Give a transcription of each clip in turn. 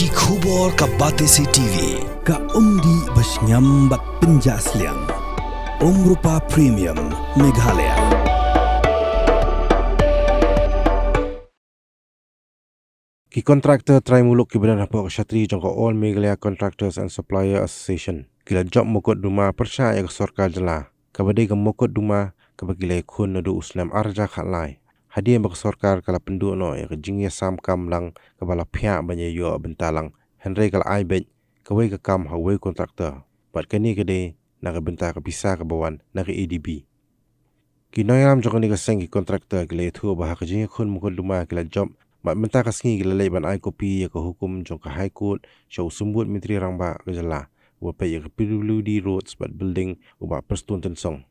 Ki khubor ka Batesi TV. Ka umdi basnyambak penjaslian. Rupa Premium Meghalaya. Ki kontraktor try muluk ki benar apa kshatri jangka All Meghalaya Contractors and Supplier Association. Kila job mukut duma percaya ke sorkar jela. Kabadai ke mukut duma kabagilai kun nadu usnam arja khatlai. Hadiah bak sorkar kala penduk no ya ke jingya sam kam lang kabala pihak banyak yo bentalang. Henry kala aibet kawai ke kam hawai kontraktor. Bat kani kede nak bentar ke bisa ke bawan nak ADB. Kinoyam jangka ni ke seng ki kontraktor kila itu bahak jingya kun mukut duma kila job mak mentah kasngi gila ban ai kopi ya ke hukum jong ke high court show sumbut menteri rangba ke jala wapai ya ke PWD roads bat building uba perstun tensong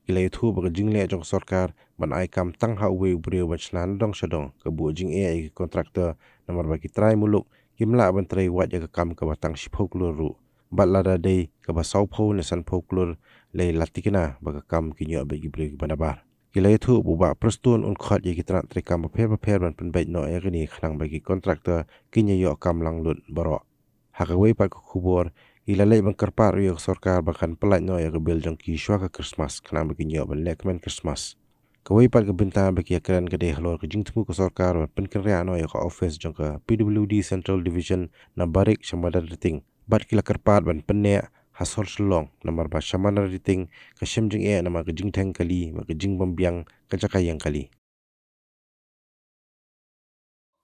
gila itu bagi jingle jong sorkar ban ai kam tang ha we ubre ban chlan dong shadong ke bu jing ai kontraktor nomor bagi try muluk kimla ban try wat ya ke kam ke batang shiphok luru bat lada dei ke ba saupho ne san folklor le latikina bagi kam kinyo bagi bre banabar Kila itu buba perstun unkhat ye kitran trikam paper ban penbait no egni khlang bagi kontraktor kinya yo kam lang lut baro hakawai pa khubor ila lei bang karpar yo sorkar bakan pelat no ya bil jong ki shwa ka Christmas khlang bagi yo ban lekmen Christmas kawai pa benta bagi akran kede halor ke jingtmu ko sorkar ban penkerya no ya ka office jong ka PWD Central Division na barik shamadar riting bat kila karpar ban penne hasol shlong namar ba shamana riting ka shemjing namar ka jingthang kali ma ka jing bambiang ka jakayang kali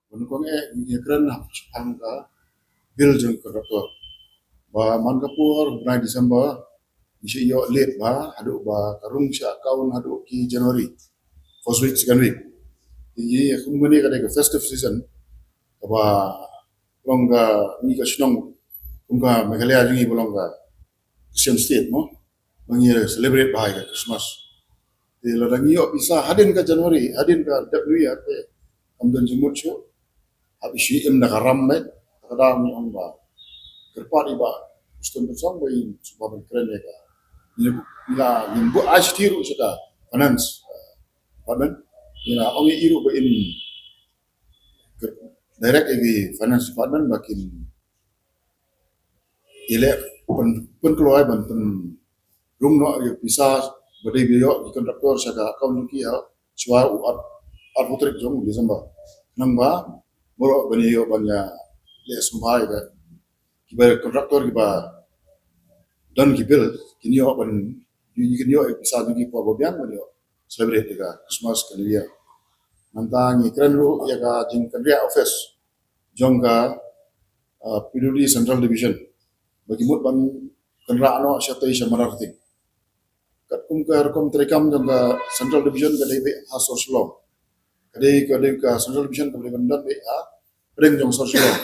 Bunkong ni kran angka bil jeng kontraktor ba Mangapur bulan Desember isi yo late ba adu ba karung sya kaun adu ki Januari first week second week ini aku meni kada ke festive season ba longga ni ka snong kunga Meghalaya jingi bolongga Christian state mo mangi celebrate bahaya Christmas di ladangi yo bisa hadin ke Januari hadin ke WR ke amdan jumut show habis im na karam met kadang on ba kerpadi ba ustun bersang ba in sebab keren ya ka ila nimbu ashtiru sudah finance department ila ongi iru ba in direct egi finance department bakin ile pen keluar ban pen room no bisa bade bio di kontraktor saka account ki ya swa at putrik jong Desember namba moro bani yo banya le sumbai ga kibar kontraktor kiba dan kibil kini yo ban kini yo bisa juga po bobiang bani yo celebrate ga Christmas kali ya nantang ikran ru ya ga jing kandria office jong ga PWD Central Division bagi mut ban kenra ano syata isya mararting kat kumkar kom trikam jong ga Central Division ga debe hasor slom kadai ka Central Division ka bandan be reng jong sor slom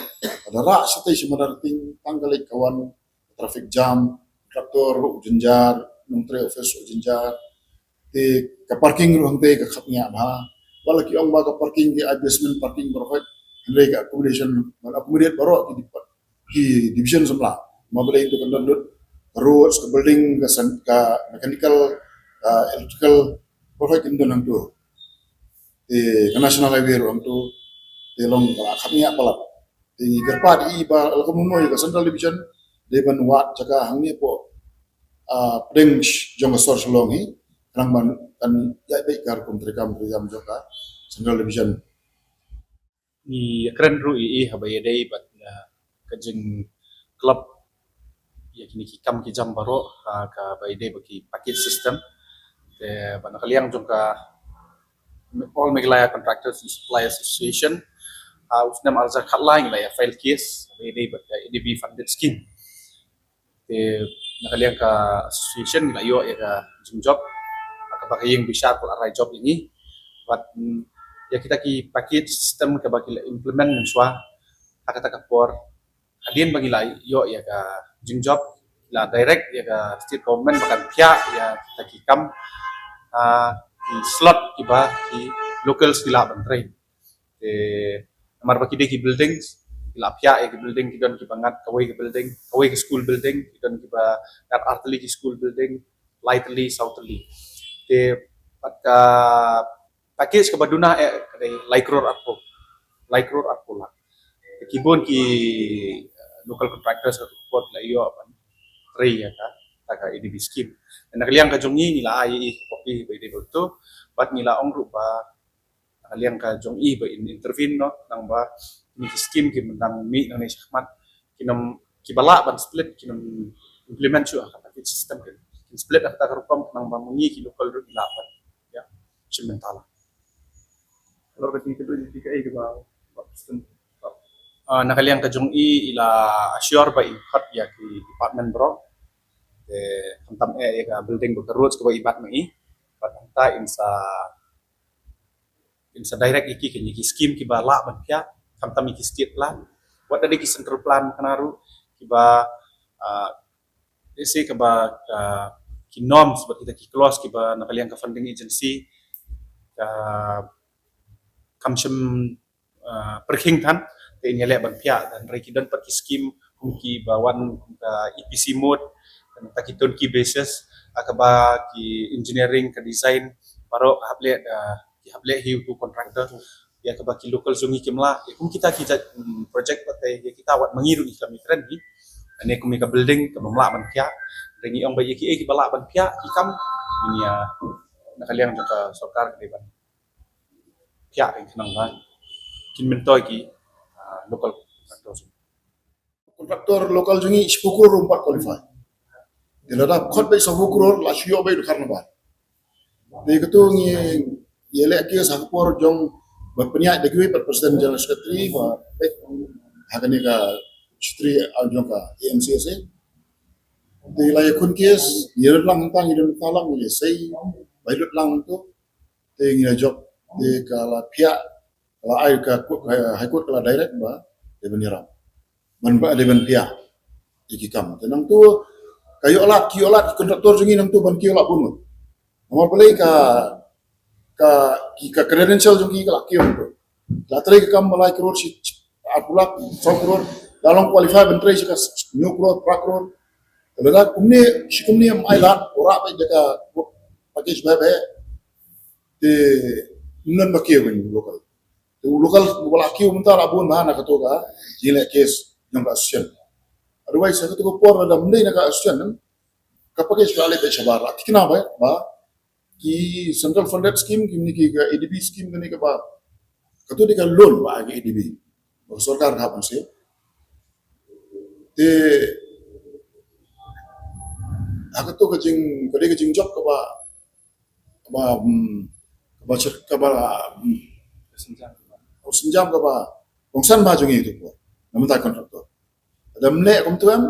ada ra syata isya mararting tanggal kawan traffic jam traktor jenjar menteri office jenjar te ka parking ruang te ka khapnya ba balaki ong ba ka parking di adjustment parking berhoi hendai ka accommodation accommodate baro ki division semla mabelai itu kan roads ke building ke mechanical electrical berhoi kinto nang tu di national highway ruang tu di long khamnya palat di gerpa di ba alkamuno ke Central Division di ban wat jaga hangni po pedeng jong sor slongi rang ban kan ya baik kar kontrikam jam joka Central Division i keren ru i habai dei bat kajing club ya kini kikam ki jam baro ka bai dei bagi paket system te ban kaliang jong ka All Meghalaya Contractors and Suppliers Association usnam arza khatlaing la ya file case bai dei bat ADB funded scheme te nakaliang ka association la yo ya ka jing job ka bagayeng bisa ko arai job ini bat ya kita ki paket sistem ke bagi implement menswa kata kapor adien bagi lai yo ya ka jing job la direct ya ka state government bahkan pihak ya kita ki kam di slot ki ba ki local skila bantrei te amar bagi de ki buildings la pihak ya ki building ki don ki bangat kawai ki building kawai ki school building ki don ki ba kat artli ki school building lightly southly te pat ka package ke baduna like road atpo la kibon ki local contractors atau support la iyo apan tray ya ka taka EDB scheme dan nakaliang ka jongi nila ai kopi ba ide betul bat nila ong rupa nakaliang ka jongi ba intervene no nang ba ni scheme ki menang mi nang ni syahmat kinam kibala ban split kinam implement chu ka package system kin split ak ta rupam nang ba mungi ki local ru ilapan ya cimentala lor beti kedua di PKI ke ba nakaliang ka jongi ila assure ba ipat ya ki department bro hantam ka building bu roads ko ibat mai patanta insa direct iki ke scheme ki bala ban kya hantam iki state plan wat ada ki central plan kanaru ki ba desi ke ba ki norms ba kita ki clause ki ba nakaliang ka funding agency ka kamsem perking tan te nyele ban pia dan rekidan pat ki scheme ki bawan EPC mode takiton ki basis akaba ki engineering ka design baro hable hiu tu contractor ya akaba ki local zungi kimla kum kita project patai ya kita wat mengiru islami keren ni ane kum ka building ka mamla ban pia rengi ong ba ki bala ban pia ki kam ni ya nakaliang ka sarkar ke ban pia ing nang ban kin mentoy ki local kontraktor lokal jungi 10 crore 4 qualify dilada khot bay 10 crore la shio bay du karnaval de ketu ngi yele ki sakpor jong berpenyak degui per presiden general secretary ba hagani ka chitri jong ka AMCSA de la yakun kes yere lang tang yere talang ni sei bailot lang tu de ngi job de kala pia la ai ka high court kala direct ba de beniram man ba de ben pia ikikam tenang tu kayo olat kontraktor jungi nang tu ban kiyo la bunu nomor pelai ka credential jungi ka kiyo tu la trai ka kam malai crore si apulak 100 crore dalam qualify ban trai ka new crore pra crore lela kumni mai lat ora ba jaka package ba de nun ba kiyo ban local wala kiyo munta la bun ba na ka to ka jile case yang ka asyen otherwise saya tu por dalam ni nak asyan kapag sekali be sabar tikna ba ki central funded scheme ki ni ki EDB scheme ni ka ba katu di ka loan ba ki EDB sarkar ka pan se te aku tu kejing job ka ba senjam ka ba kongsan ba jungi itu po namun tak kontraktor adam le kom tuam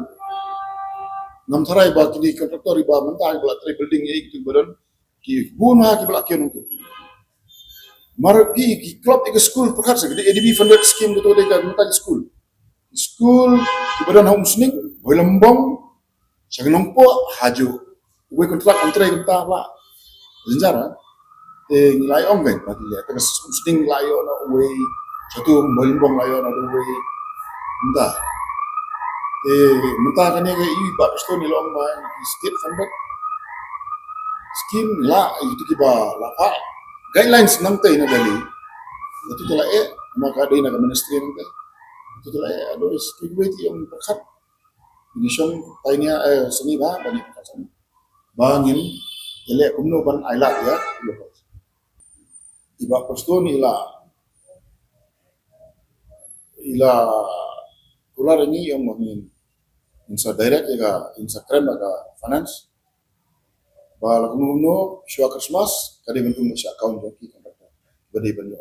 nam tharai ba ki kontraktor ba mentang bala trai building ye ki badan ki buna ki bala kion tu mar ki club ek school perkhat se di EDB funded scheme tu de ka mentang school ki badan homesning boilembong sagnong po haju we kontrak antrai kita la jenjara nilai ong ben ba ki ka homesning layo na we satu boilembong layo na we entah mentah kan yang iba pasti ni long ba state funded scheme la itu kiba la pa guidelines nang tay na dali itu tala maka day na ministry nang tay itu tala ado security yung perkat mission tay niya sini ba bani perkat bangin ele kumno ban ailat ya iba pasti ni ila kula ringi yung mangin insa direct ya insa krem aga finance ba lakuno shwa Christmas kadi bentuk masya account bagi kontraktor bade banyo